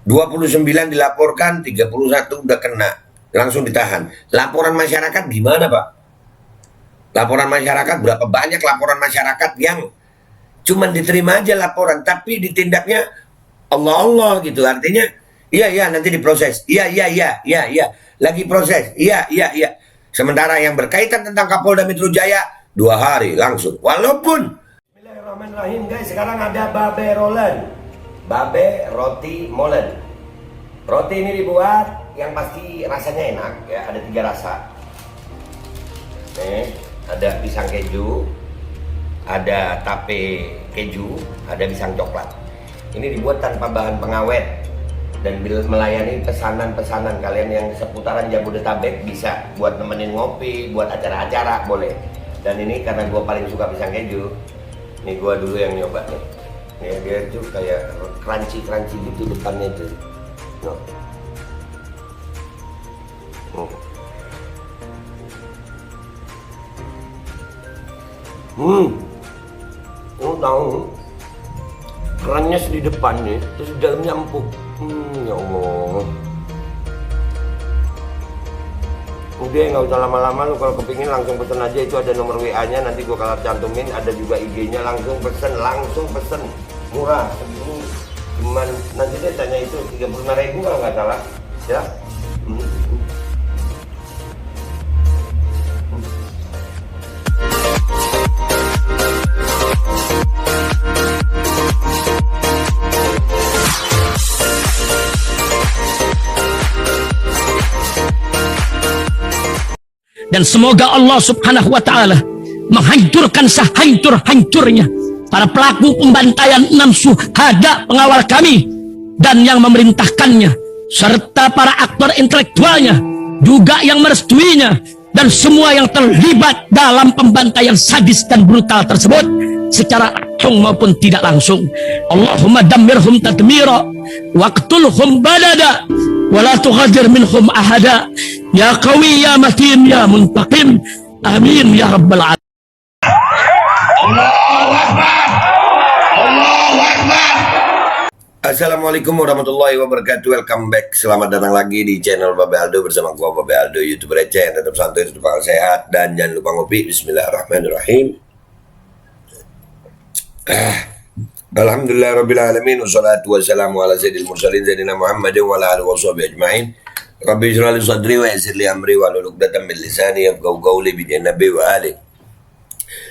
29 dilaporkan, 31 udah kena, langsung ditahan. Laporan masyarakat gimana, Pak? Laporan masyarakat, berapa banyak laporan masyarakat yang cuman diterima aja laporan, tapi ditindaknya Allah gitu. Artinya, iya nanti diproses. Iya, lagi proses. Iya. Sementara yang berkaitan tentang Kapolda Metro Jaya 2 hari langsung. Walaupun Bismillahirrahmanirrahim guys, sekarang ada babe rolen. Babe roti molen. Roti ini dibuat yang pasti rasanya enak ya, ada 3 rasa. Nih, ada pisang keju, ada tape keju, ada pisang coklat. Ini dibuat tanpa bahan pengawet dan melayani pesanan-pesanan kalian yang seputaran Jabodetabek, bisa buat nemenin ngopi, buat acara-acara boleh. Dan ini karena gue paling suka pisang keju, nih gue dulu yang nyoba nih. Ya, dia tuh kayak crunchy gitu depannya tuh. No. Lu tahu kerannya di depan nih, terus di dalamnya empuk. Ya Allah. Udah nggak usah lama-lama, lu kalau kepingin langsung pesen aja, itu ada nomor WA-nya, nanti gua kalau cantumin, ada juga IG-nya, langsung pesen, murah. Ini cuman nanti dia tanya itu 35.000 kalau nggak salah, ya. Dan semoga Allah subhanahu wa ta'ala menghancurkan sehancur-hancurnya para pelaku pembantaian 6 syuhada pengawal kami dan yang memerintahkannya, serta para aktor intelektualnya juga yang merestuinya, dan semua yang terlibat dalam pembantaian sadis dan brutal tersebut secara langsung maupun tidak langsung. Allahumma dammirhum tadmira waqtulhum balada wala tughadir minhum ahada ya qawi ya matin ya muntaqim, amin ya rabbal alamin. Allahu Akbar. Allahu Akbar. Assalamualaikum warahmatullahi wabarakatuh. Welcome back. Selamat datang lagi di channel Babe Aldo bersama gua Babe Aldo, YouTuber receh yang tetap santai, tetap sehat, dan jangan lupa ngopi. Bismillahirrahmanirrahim. Alhamdulillah rabbil alamin, wassalatu wassalamu ala sayyidil mursalin sayyidina Muhammadin wa ala alihi washabihi ajmain. Rabbi shrah li sadri wa yassir li amri wa hlul 'uqdatam min lisani yafqahu qawli bi nabi wa ali.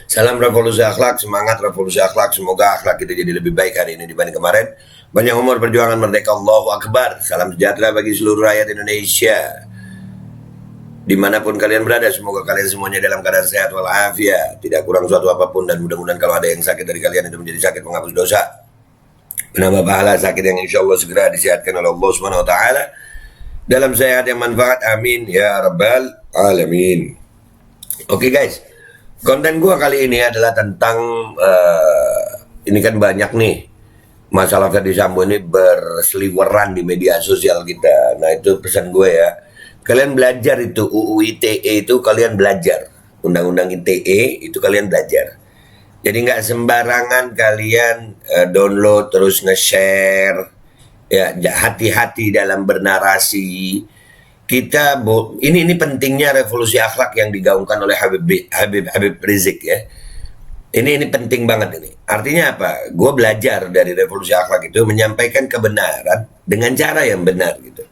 Salam revolusi akhlak, semangat revolusi akhlak. Semoga akhlak kita jadi lebih baik hari ini dibanding kemarin. Banyak umur, perjuangan merdeka, Allahu Akbar. Salam sejahtera bagi seluruh rakyat Indonesia, dimanapun kalian berada. Semoga kalian semuanya dalam keadaan sehat walafiat, tidak kurang suatu apapun, dan mudah-mudahan kalau ada yang sakit dari kalian itu menjadi sakit penghapus dosa, penambah pahala, sakit yang insya Allah segera disehatkan oleh Allah Subhanahu Wa Taala dalam sehat yang manfaat, amin ya rabbal alamin. Oke guys, konten gua kali ini adalah tentang ini kan banyak nih masalah Ferdy Sambo ini berseliweran di media sosial kita. Nah itu pesan gue ya, kalian belajar itu UU ITE itu, kalian belajar undang-undang ITE itu, kalian belajar. Jadi nggak sembarangan kalian download terus nge-share ya, hati-hati dalam bernarasi. Kita ini pentingnya revolusi akhlak yang digaungkan oleh Habib Rizik ya. Ini penting banget ini. Artinya apa? Gue belajar dari revolusi akhlak itu menyampaikan kebenaran dengan cara yang benar gitu.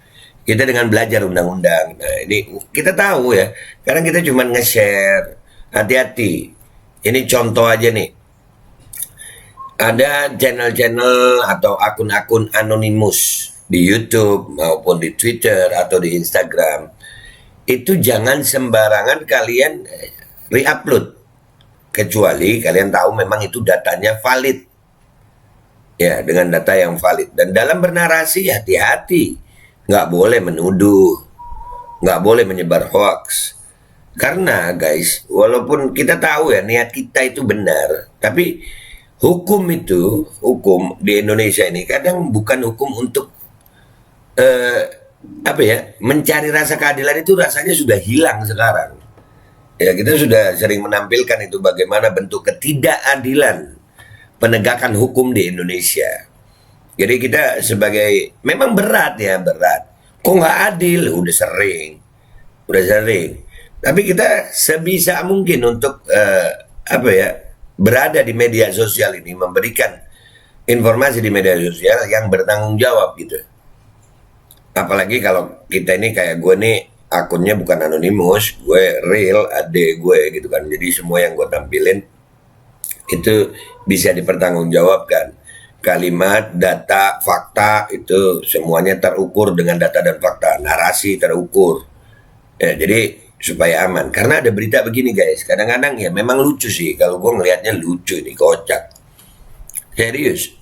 Kita dengan belajar undang-undang. Nah ini kita tahu ya, karena kita cuma nge-share. Hati-hati. Ini contoh aja nih. Ada channel-channel atau akun-akun anonimus di YouTube maupun di Twitter atau di Instagram. Itu jangan sembarangan kalian re-upload, kecuali kalian tahu memang itu datanya valid. Ya, dengan data yang valid. Dan dalam bernarasi hati-hati. Nggak boleh menuduh, nggak boleh menyebar hoax. Karena guys, walaupun kita tahu ya niat kita itu benar, tapi hukum di Indonesia ini kadang bukan hukum untuk mencari rasa keadilan. Itu rasanya sudah hilang sekarang. Ya, kita sudah sering menampilkan itu bagaimana bentuk ketidakadilan penegakan hukum di Indonesia. Jadi kita sebagai, memang berat ya, berat. Kok nggak adil? Udah sering. Tapi kita sebisa mungkin untuk apa ya, berada di media sosial ini, memberikan informasi di media sosial yang bertanggung jawab gitu. Apalagi kalau kita ini kayak gue nih, akunnya bukan anonimus, gue real, ade gue gitu kan. Jadi semua yang gue tampilin itu bisa dipertanggungjawabkan. Kalimat, data, fakta itu semuanya terukur dengan data dan fakta. Narasi terukur. Ya, jadi supaya aman. Karena ada berita begini guys, kadang-kadang ya memang lucu sih. Kalau gue ngelihatnya lucu ini, kocak. Serius.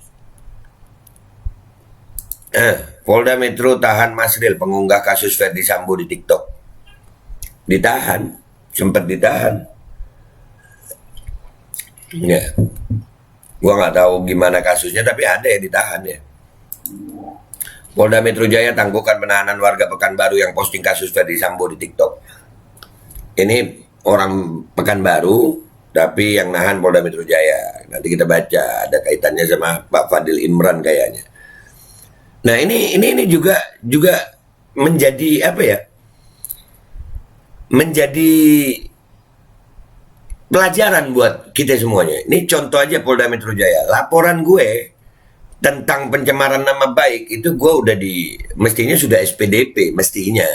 Polda Metro tahan Masril, pengunggah kasus Ferdi Sambo di TikTok. Ditahan, sempat ditahan. Ya. Gua nggak tahu gimana kasusnya, tapi ada yang ditahan ya. Polda Metro Jaya tangguhkan penahanan warga Pekanbaru yang posting kasus Ferdi Sambo di TikTok. Ini orang Pekanbaru, tapi yang nahan Polda Metro Jaya. Nanti kita baca, ada kaitannya sama Pak Fadil Imran kayaknya. Nah ini juga menjadi apa ya? Menjadi pelajaran buat kita semuanya. Ini contoh aja Polda Metro Jaya. Laporan gue tentang pencemaran nama baik itu gue udah mestinya sudah SPDP, mestinya.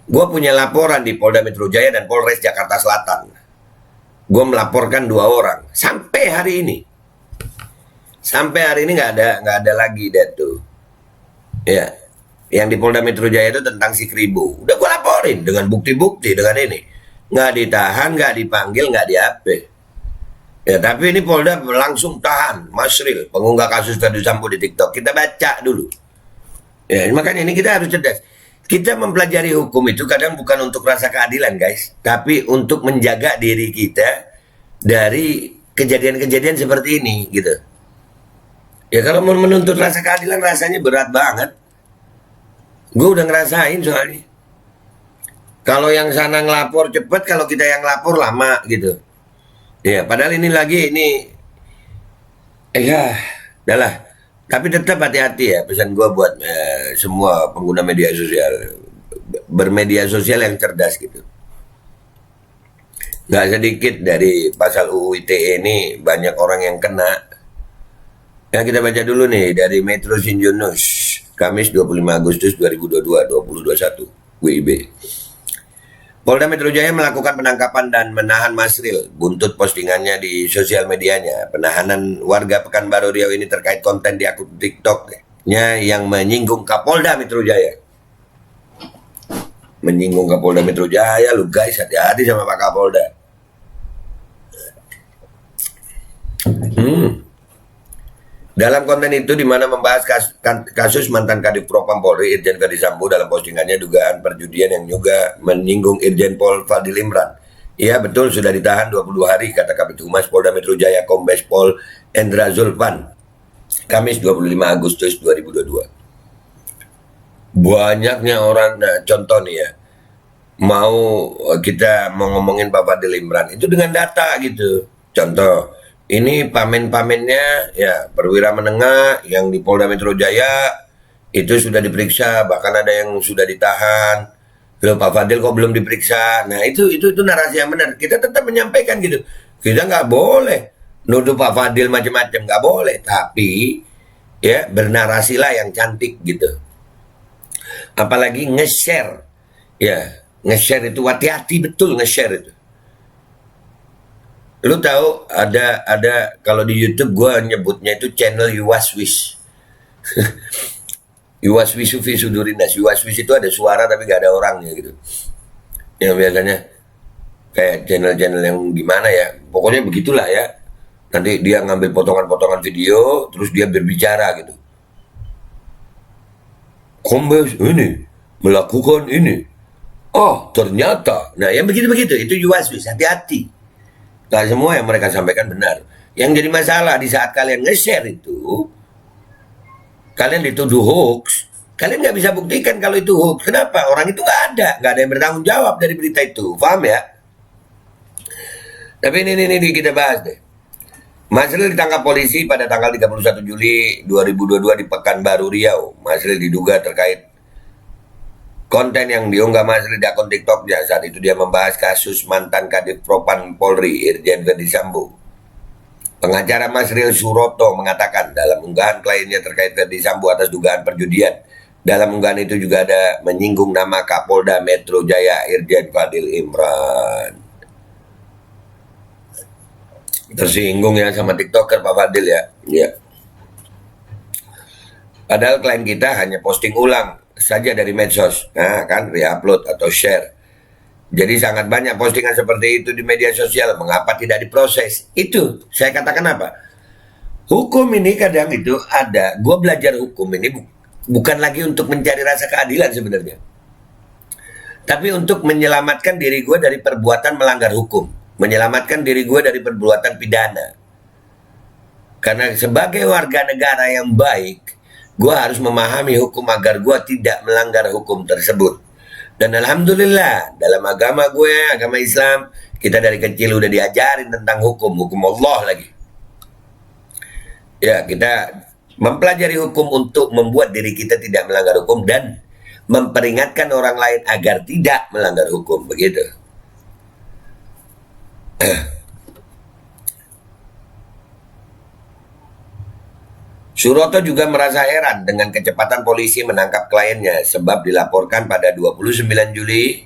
Gue punya laporan di Polda Metro Jaya dan Polres Jakarta Selatan. Gue melaporkan 2 orang sampai hari ini. Sampai hari ini nggak ada lagi deh tuh. Ya, yang di Polda Metro Jaya itu tentang si Kribo. Udah gue laporin dengan bukti-bukti dengan ini. Nggak ditahan, nggak dipanggil, nggak di-AP. Ya, tapi ini Polda langsung tahan Masril, pengunggah kasus Ferdi Sambo di TikTok. Kita baca dulu. Ya, makanya ini kita harus cerdas. Kita mempelajari hukum itu kadang bukan untuk rasa keadilan, guys, tapi untuk menjaga diri kita dari kejadian-kejadian seperti ini, gitu. Ya kalau mau menuntut rasa keadilan rasanya berat banget. Gue udah ngerasain soalnya. Kalau yang sana ngelapor cepet, kalau kita yang lapor lama gitu. Ya, padahal ini ya, udahlah. Tapi tetap hati-hati ya, pesan gue buat semua pengguna media sosial. Bermedia sosial yang cerdas gitu. Nggak sedikit dari pasal UU ITE ini banyak orang yang kena. Ya, kita baca dulu nih dari Metro Sinjunus, Kamis 25 Agustus 2022, 2021, WIB. Polda Metro Jaya melakukan penangkapan dan menahan Masril buntut postingannya di sosial medianya. Penahanan warga Pekanbaru Riau ini terkait konten di akun TikToknya yang menyinggung Kapolda Metro Jaya. Menyinggung Kapolda Metro Jaya, lu guys, hati-hati sama Pak Kapolda. Dalam konten itu di mana membahas kasus mantan Kadif Propam Polri Irjen Ferdi Sambo dalam postingannya dugaan perjudian yang juga menyinggung Irjen Pol Fadil Imran. Iya betul, sudah ditahan 20 hari kata Kabid Humas Polda Metro Jaya Kombes Pol Endra Zulfan, Kamis 25 Agustus 2022. Banyaknya orang, nah, contoh nih ya, kita mau ngomongin Pak Fadil Imran itu dengan data gitu. Contoh, ini pamen-pamennya ya perwira menengah yang di Polda Metro Jaya itu sudah diperiksa, bahkan ada yang sudah ditahan. Loh, Pak Fadil kok belum diperiksa? Nah itu narasi yang benar. Kita tetap menyampaikan gitu. Kita nggak boleh nuduh Pak Fadil macam-macam, nggak boleh. Tapi ya bernarasilah yang cantik gitu. Apalagi nge-share, ya nge-share itu hati-hati betul nge-share itu. Lu tahu ada kalau di YouTube gue nyebutnya itu channel Yuwaswis. Yuwaswis Sufi Sudurinas. Yuwaswis itu ada suara tapi gak ada orangnya gitu. Yang biasanya kayak channel-channel yang gimana ya. Pokoknya begitulah ya. Nanti dia ngambil potongan-potongan video terus dia berbicara gitu. Kombes ini melakukan ini. Oh ternyata. Nah yang begitu-begitu itu Yuwaswis. Hati-hati. Gak semua yang mereka sampaikan benar. Yang jadi masalah di saat kalian nge-share itu, kalian dituduh hoax. Kalian nggak bisa buktikan kalau itu hoax. Kenapa? Orang itu nggak ada yang bertanggung jawab dari berita itu. Paham ya? Tapi ini kita bahas deh. Masril ditangkap polisi pada tanggal 31 Juli 2022 di Pekanbaru Riau. Masril diduga terkait konten yang diunggah Masril di akun TikToknya. Saat itu dia membahas kasus mantan Kadif Propam Polri Irjen Verdi Sambo. Pengacara Masril Suroto mengatakan dalam unggahan kliennya terkait Verdi Sambo atas dugaan perjudian. Dalam unggahan itu juga ada menyinggung nama Kapolda Metro Jaya Irjen Fadil Imran. Tersinggung ya sama TikToker Pak Fadil ya. Ya. Padahal klien kita hanya posting ulang saja dari medsos. Nah, kan re-upload atau share. Jadi sangat banyak postingan seperti itu di media sosial. Mengapa tidak diproses? Itu saya katakan apa? Hukum ini kadang itu ada. Gue belajar hukum ini bukan lagi untuk mencari rasa keadilan sebenarnya. Tapi untuk menyelamatkan diri gue dari perbuatan melanggar hukum. Menyelamatkan diri gue dari perbuatan pidana. Karena sebagai warga negara yang baik, gue harus memahami hukum agar gue tidak melanggar hukum tersebut. Dan alhamdulillah, dalam agama gue, agama Islam, kita dari kecil udah diajarin tentang hukum Allah lagi. Ya, kita mempelajari hukum untuk membuat diri kita tidak melanggar hukum dan memperingatkan orang lain agar tidak melanggar hukum, begitu. Suroto juga merasa heran dengan kecepatan polisi menangkap kliennya sebab dilaporkan pada 29 Juli,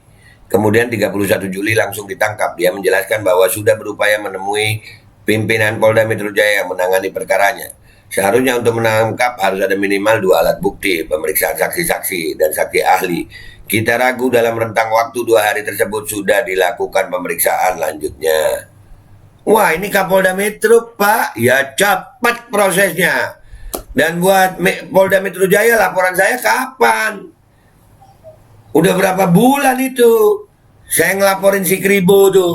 kemudian 31 Juli langsung ditangkap. Dia menjelaskan bahwa sudah berupaya menemui pimpinan Polda Metro Jaya yang menangani perkaranya. Seharusnya untuk menangkap harus ada minimal 2 alat bukti, pemeriksaan saksi-saksi dan saksi ahli. Kita ragu dalam rentang waktu 2 hari tersebut sudah dilakukan pemeriksaan lanjutnya. Wah, ini Kapolda Metro, Pak. Ya cepat prosesnya. Dan buat Polda Metro Jaya laporan saya kapan? Udah berapa bulan itu? Saya ngelaporin si Kribo tuh.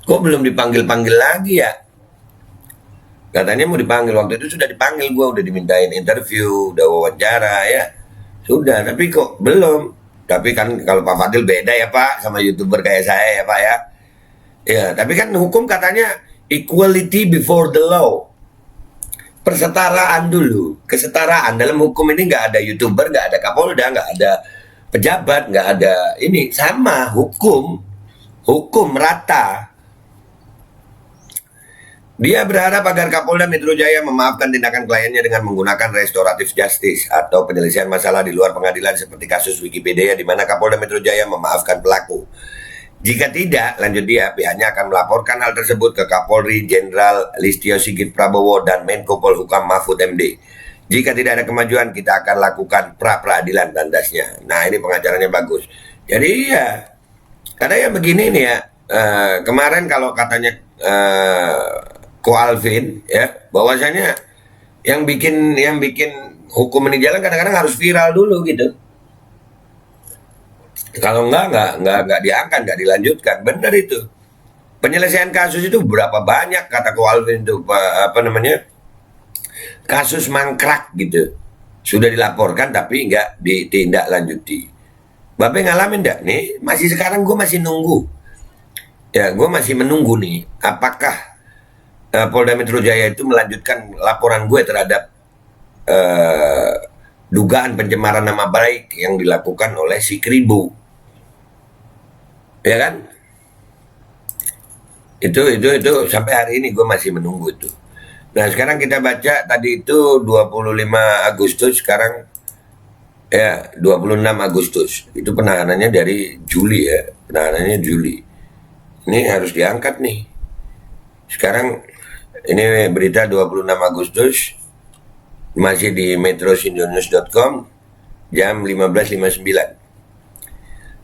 Kok belum dipanggil-panggil lagi ya? Katanya mau dipanggil, waktu itu sudah dipanggil, gue udah dimintain interview, udah wawancara ya. Sudah, tapi kok belum. Tapi kan kalau Pak Fadil beda ya Pak, sama YouTuber kayak saya ya Pak ya. Ya, tapi kan hukum katanya equality before the law. Persetaraan dulu, kesetaraan. Dalam hukum ini nggak ada YouTuber, nggak ada Kapolda, nggak ada pejabat, nggak ada ini. Sama, hukum rata. Dia berharap agar Kapolda Metro Jaya memaafkan tindakan kliennya dengan menggunakan restoratif justice atau penyelesaian masalah di luar pengadilan seperti kasus Wikipedia di mana Kapolda Metro Jaya memaafkan pelaku. Jika tidak, lanjut dia, pihaknya akan melaporkan hal tersebut ke Kapolri Jenderal Listio Sigit Prabowo dan Menko Polhukam Mahfud MD. Jika tidak ada kemajuan, kita akan lakukan pra-peradilan, tandasnya. Nah, ini pengacaranya bagus. Jadi ya, karena ya begini nih ya, kemarin kalau katanya Ko Alvin ya, bahwasanya yang bikin hukum ini jalan kadang-kadang harus viral dulu gitu. Kalau enggak diangkat, enggak dilanjutkan. Benar itu. Penyelesaian kasus itu berapa banyak kata Ko Alvin itu kasus mangkrak gitu. Sudah dilaporkan tapi enggak ditindaklanjuti. Bapak ngalamin enggak nih? Masih sekarang gue masih nunggu. Ya, gue masih menunggu nih. Apakah Polda Metro Jaya itu melanjutkan laporan gue terhadap dugaan pencemaran nama baik yang dilakukan oleh si Kribo. Ya kan? Itu sampai hari ini gue masih menunggu itu. Nah, sekarang kita baca tadi itu 25 Agustus, sekarang ya 26 Agustus. Itu penahanannya dari Juli ya, penahanannya Juli. Ini harus diangkat nih. Sekarang ini berita 26 Agustus masih di metrosindonews.com jam 15.59.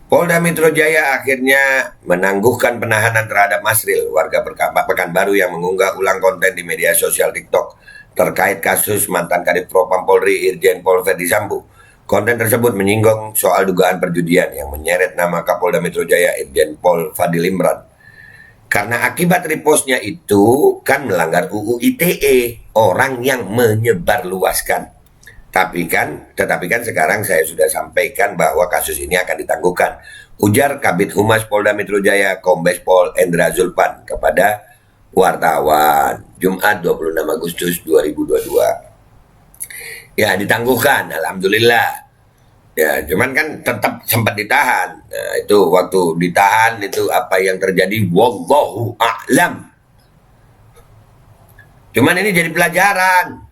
Polda Metro Jaya akhirnya menangguhkan penahanan terhadap Masril, warga Pekanbaru yang mengunggah ulang konten di media sosial TikTok terkait kasus mantan Kadif Propam Polri Irjen Pol Verdi Sambo. Konten tersebut menyinggung soal dugaan perjudian yang menyeret nama Kapolda Metro Jaya Irjen Pol Fadil Imran. Karena akibat repostnya itu kan melanggar UU ITE, orang yang menyebarluaskan. Tetapi kan sekarang saya sudah sampaikan bahwa kasus ini akan ditangguhkan. Ujar Kabid Humas Polda Metro Jaya Kombes Pol Endra Zulpan kepada wartawan Jumat 26 Agustus 2022. Ya, ditangguhkan, alhamdulillah. Ya, cuman kan tetap sempat ditahan. Nah, itu waktu ditahan itu apa yang terjadi wallahu a'lam. Cuman ini jadi pelajaran.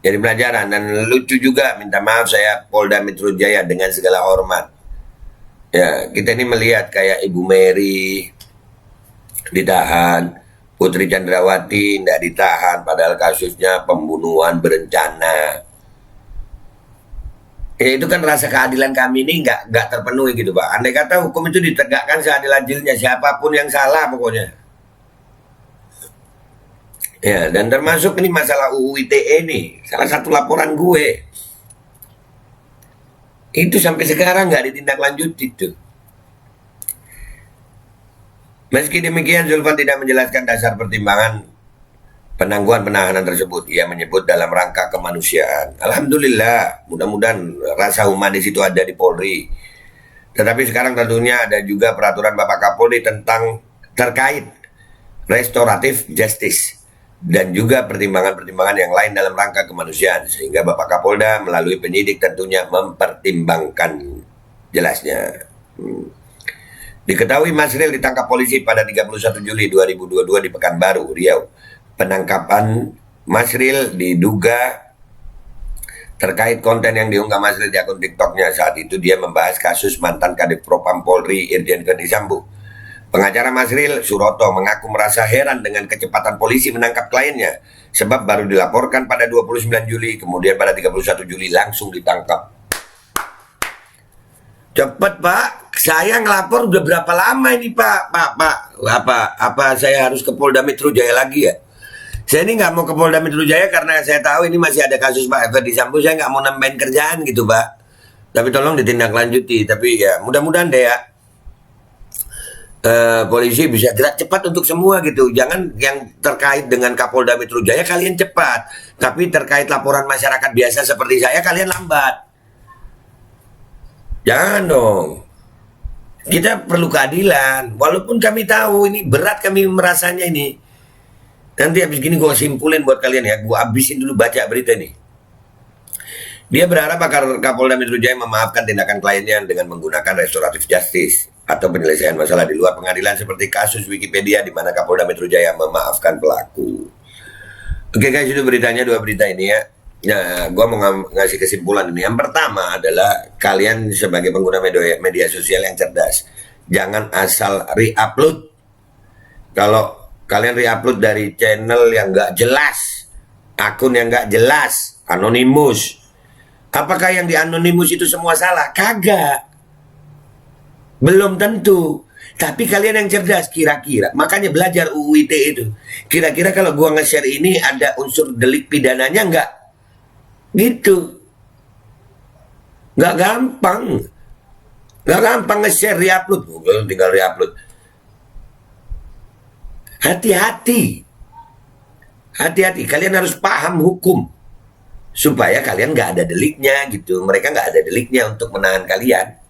Jadi pelajaran, dan lucu juga, minta maaf saya Polda Metro Jaya dengan segala hormat. Ya, kita ini melihat kayak Ibu Mary ditahan, Putri Chandrawati tidak ditahan, padahal kasusnya pembunuhan berencana. Ya, itu kan rasa keadilan kami ini nggak terpenuhi gitu Pak. Andai kata hukum itu ditegakkan seadil-adilnya, siapapun yang salah pokoknya. Ya, dan termasuk ini masalah UU ITE nih, salah satu laporan gue. Itu sampai sekarang nggak ditindaklanjuti tuh. Meski demikian, Zulfan tidak menjelaskan dasar pertimbangan penangguhan penahanan tersebut. Ia menyebut dalam rangka kemanusiaan. Alhamdulillah, mudah-mudahan rasa humanis itu ada di Polri. Tetapi sekarang tentunya ada juga peraturan Bapak Kapolri tentang terkait restoratif justice dan juga pertimbangan-pertimbangan yang lain dalam rangka kemanusiaan, sehingga Bapak Kapolda melalui penyidik tentunya mempertimbangkan jelasnya. Diketahui Masril ditangkap polisi pada 31 Juli 2022 di Pekanbaru, Riau. Penangkapan Masril diduga terkait konten yang diunggah Masril di akun TikToknya. Saat itu dia membahas kasus mantan Kadif Propam Polri Irjen Verdi Sambo. Pengacara Masril, Suroto, mengaku merasa heran dengan kecepatan polisi menangkap kliennya, sebab baru dilaporkan pada 29 Juli, kemudian pada 31 Juli langsung ditangkap. Cepet Pak, saya ngelapor udah berapa lama ini Pak? Apa saya harus ke Polda Metro Jaya lagi ya? Saya ini nggak mau ke Polda Metro Jaya karena saya tahu ini masih ada kasus Pak Verdi Sambo, saya nggak mau nambahin kerjaan gitu Pak. Tapi tolong ditindaklanjuti, tapi ya mudah-mudahan deh ya. Polisi bisa gerak cepat untuk semua gitu. Jangan yang terkait dengan Kapolda Metro Jaya kalian cepat, tapi terkait laporan masyarakat biasa seperti saya kalian lambat. Jangan dong. Kita perlu keadilan. Walaupun kami tahu ini berat, kami merasanya ini. Nanti habis gini gue simpulin buat kalian ya. Gue habisin dulu baca berita ini. Dia berharap agar Kapolda Metro Jaya memaafkan tindakan kliennya dengan menggunakan restoratif justice atau penyelesaian masalah di luar pengadilan seperti kasus Wikipedia di mana Kapolda Metro Jaya memaafkan pelaku. Oke guys, itu beritanya, dua berita ini ya. Nah, gue mau ngasih kesimpulan ini. Yang pertama adalah kalian sebagai pengguna media sosial yang cerdas, jangan asal re-upload. Kalau kalian re-upload dari channel yang nggak jelas, akun yang nggak jelas, anonimus, apakah yang di anonimus itu semua salah? Kagak. Belum tentu. Tapi kalian yang cerdas kira-kira, makanya belajar UU ITE itu. Kira-kira kalau gua nge-share ini ada unsur delik pidananya enggak? Gitu. Enggak gampang. Enggak gampang nge-share, re-upload. Google tinggal re-upload. Hati-hati. Hati-hati, kalian harus paham hukum. Supaya kalian nggak ada deliknya gitu. Mereka nggak ada deliknya untuk menahan kalian.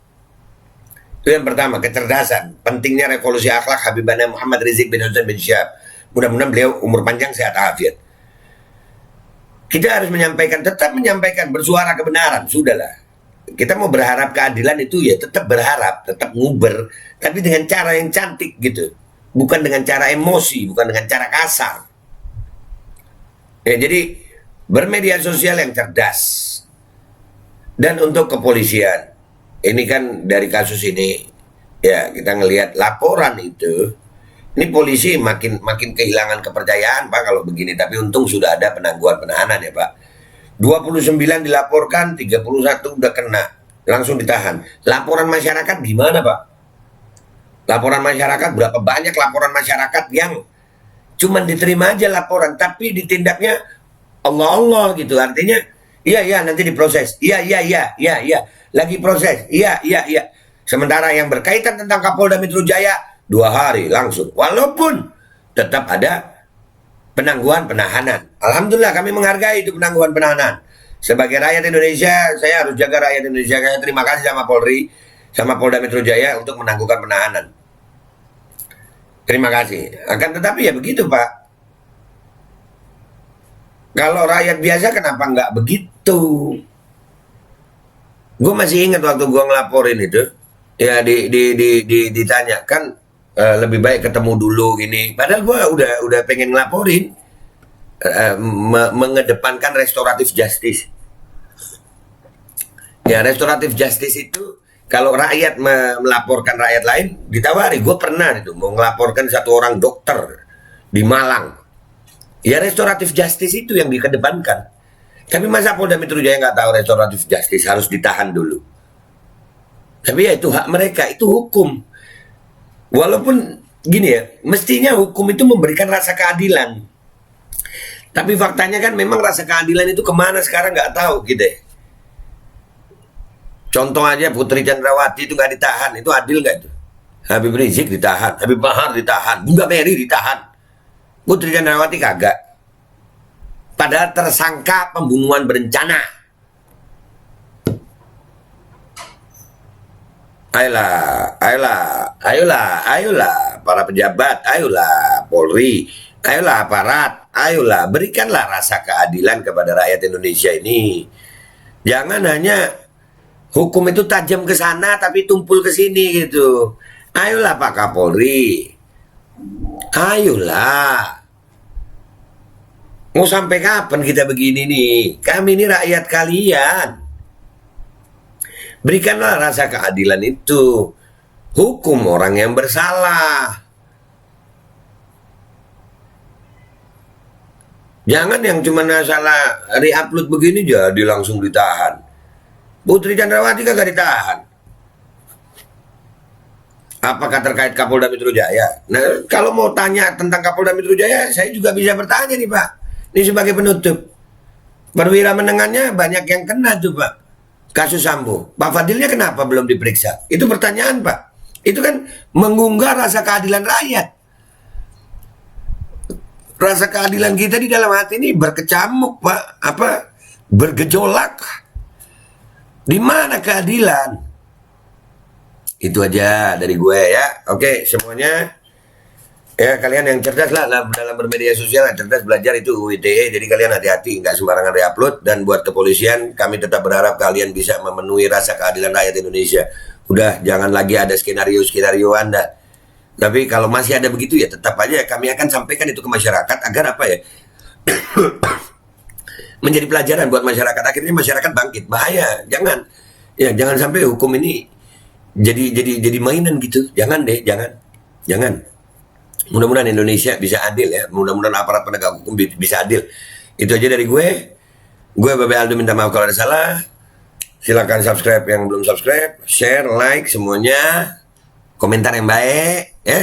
Itu yang pertama, kecerdasan. Pentingnya revolusi akhlak Habibana Muhammad Rizik bin Hussein bin Syihab. Mudah-mudahan beliau umur panjang, sehat, afiat. Kita harus menyampaikan, tetap menyampaikan, bersuara kebenaran. Sudahlah. Kita mau berharap keadilan itu ya tetap berharap, tetap nguber. Tapi dengan cara yang cantik gitu. Bukan dengan cara emosi, bukan dengan cara kasar. Ya, jadi bermedia sosial yang cerdas. Dan untuk kepolisian, ini kan dari kasus ini ya kita ngelihat laporan itu, ini polisi makin kehilangan kepercayaan Pak kalau begini. Tapi untung sudah ada penangguhan penahanan ya Pak. 29 dilaporkan, 31 udah kena, langsung ditahan. Laporan masyarakat gimana Pak? Laporan masyarakat, berapa banyak laporan masyarakat yang cuman diterima aja laporan, tapi ditindaknya Allah gitu. Artinya iya nanti diproses. Iya lagi proses. Iya. Sementara yang berkaitan tentang Kapolda Metro Jaya 2 hari langsung. Walaupun tetap ada penangguhan penahanan. Alhamdulillah kami menghargai itu penangguhan penahanan. Sebagai rakyat Indonesia, saya harus jaga rakyat Indonesia. Saya terima kasih sama Polri. sama Polda Metro Jaya untuk menangguhkan penahanan. Terima kasih. Akan tetapi ya begitu Pak. Kalau rakyat biasa kenapa nggak begitu? Gue masih ingat waktu gue ngelaporin itu, ya ditanya kan lebih baik ketemu dulu gini. Padahal gue udah pengen ngelaporin, mengedepankan restoratif justice. Ya restoratif justice itu kalau rakyat melaporkan rakyat lain ditawari. Gue pernah itu mau ngelaporkan satu orang dokter di Malang. Ya restoratif justice itu yang dikedepankan. Tapi masa Polda Metro Jaya nggak tahu restoratif justice harus ditahan dulu? Tapi ya itu hak mereka, itu hukum. Walaupun gini ya, mestinya hukum itu memberikan rasa keadilan. Tapi faktanya kan memang rasa keadilan itu kemana sekarang nggak tahu gitu ya. Contoh aja Putri Chandrawati itu nggak ditahan, itu adil nggak itu? Habib Rizik ditahan, Habib Bahar ditahan, Bunda Mary ditahan, Putri Chandrawati kagak. Padahal tersangka pembunuhan berencana. Ayolah para pejabat, ayolah Polri, ayolah aparat, ayolah berikanlah rasa keadilan kepada rakyat Indonesia ini. Jangan hanya hukum itu tajam ke sana tapi tumpul ke sini gitu. Ayolah Pak Kapolri. Ayolah. Mau sampai kapan kita begini nih? Kami ini rakyat kalian. Berikanlah rasa keadilan itu. Hukum orang yang bersalah. Jangan yang cuma masalah re-upload begini jadi langsung ditahan. Putri Chandrawati kagak ditahan. Apakah terkait Kapolda Metro Jaya? Nah, kalau mau tanya tentang Kapolda Metro Jaya, saya juga bisa bertanya nih Pak. Ini sebagai penutup. Perwira menengahnya banyak yang kena tuh Pak. Kasus Sambo. Pak Fadilnya kenapa belum diperiksa? Itu pertanyaan Pak. Itu kan mengunggah rasa keadilan rakyat. Rasa keadilan kita di dalam hati ini berkecamuk Pak. Bergejolak. Di mana keadilan? Itu aja dari gue ya. Oke, semuanya. Ya kalian yang cerdas lah dalam bermedia sosial, cerdas belajar itu UITE. Jadi kalian hati-hati, nggak sembarangan reupload. Dan buat kepolisian, kami tetap berharap kalian bisa memenuhi rasa keadilan rakyat Indonesia. Udah, jangan lagi ada skenario-skenario Anda. Tapi kalau masih ada begitu ya tetap aja kami akan sampaikan itu ke masyarakat agar apa ya? Menjadi pelajaran buat masyarakat. Akhirnya masyarakat bangkit. Bahaya, jangan. Ya jangan sampai hukum ini jadi mainan gitu. Jangan deh, jangan. Mudah-mudahan Indonesia bisa adil ya. Mudah-mudahan aparat penegak hukum bisa adil. Itu aja dari gue. Gue Babe Aldo minta maaf kalau ada salah. Silakan subscribe yang belum subscribe, share, like semuanya. Komentar yang baik ya.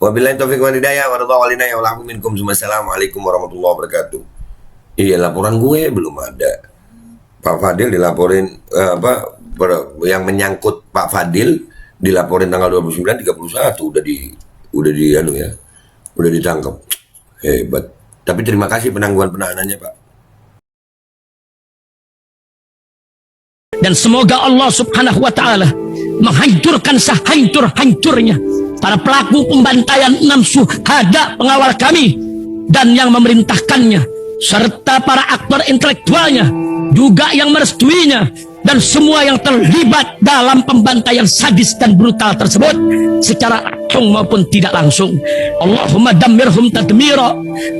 Wabillahi taufiq wal hidayah wa ridha wal minkum. Assalamualaikum warahmatullahi wabarakatuh. Iya, laporan gue belum ada. Pak Fadil dilaporin yang menyangkut Pak Fadil dilaporin tanggal 29 31 udah ditangkap. Hebat. Tapi terima kasih penangguhan penahanannya Pak. Dan semoga Allah subhanahu wa ta'ala menghancurkan sehancur-hancurnya para pelaku pembantaian 6 syuhada pengawal kami dan yang memerintahkannya, serta para aktor intelektualnya juga yang merestuinya, dan semua yang terlibat dalam pembantaian sadis dan brutal tersebut secara langsung maupun tidak langsung. Allahumma dammirhum tadmira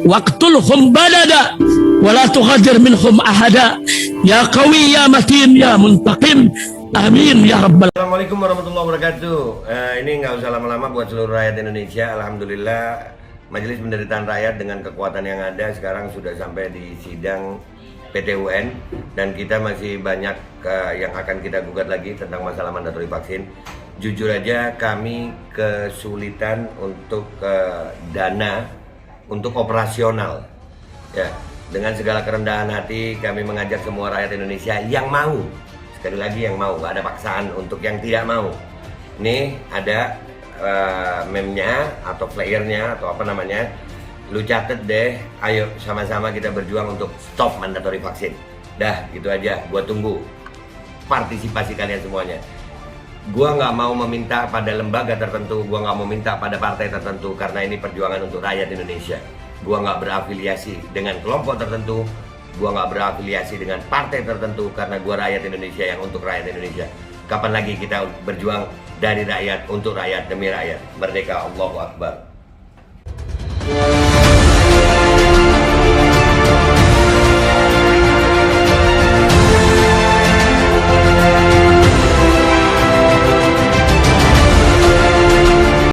waqtulhum badada wala tughadir minhum ahada ya qawi ya matin ya muntaqim. Amin ya rabbal. Assalamualaikum warahmatullahi wabarakatuh. Ini nggak usah lama-lama buat seluruh rakyat Indonesia. Alhamdulillah Majelis Penderitaan Rakyat dengan kekuatan yang ada sekarang sudah sampai di sidang PT UN, dan kita masih banyak yang akan kita gugat lagi tentang masalah mandatori vaksin. Jujur aja kami kesulitan untuk dana untuk operasional ya. Dengan segala kerendahan hati kami mengajak semua rakyat Indonesia yang mau, sekali lagi yang mau, gak ada paksaan untuk yang tidak mau. Ini ada meme-nya atau flyernya atau apa namanya, lu catet deh, ayo sama-sama kita berjuang untuk stop mandatori vaksin. Dah, gitu aja, gua tunggu partisipasi kalian semuanya. Gua nggak mau meminta pada lembaga tertentu, gua nggak mau minta pada partai tertentu, karena ini perjuangan untuk rakyat Indonesia. Gua nggak berafiliasi dengan kelompok tertentu, gua nggak berafiliasi dengan partai tertentu, karena gua rakyat Indonesia yang untuk rakyat Indonesia. Kapan lagi kita berjuang dari rakyat untuk rakyat demi rakyat? Merdeka, Allahu Akbar.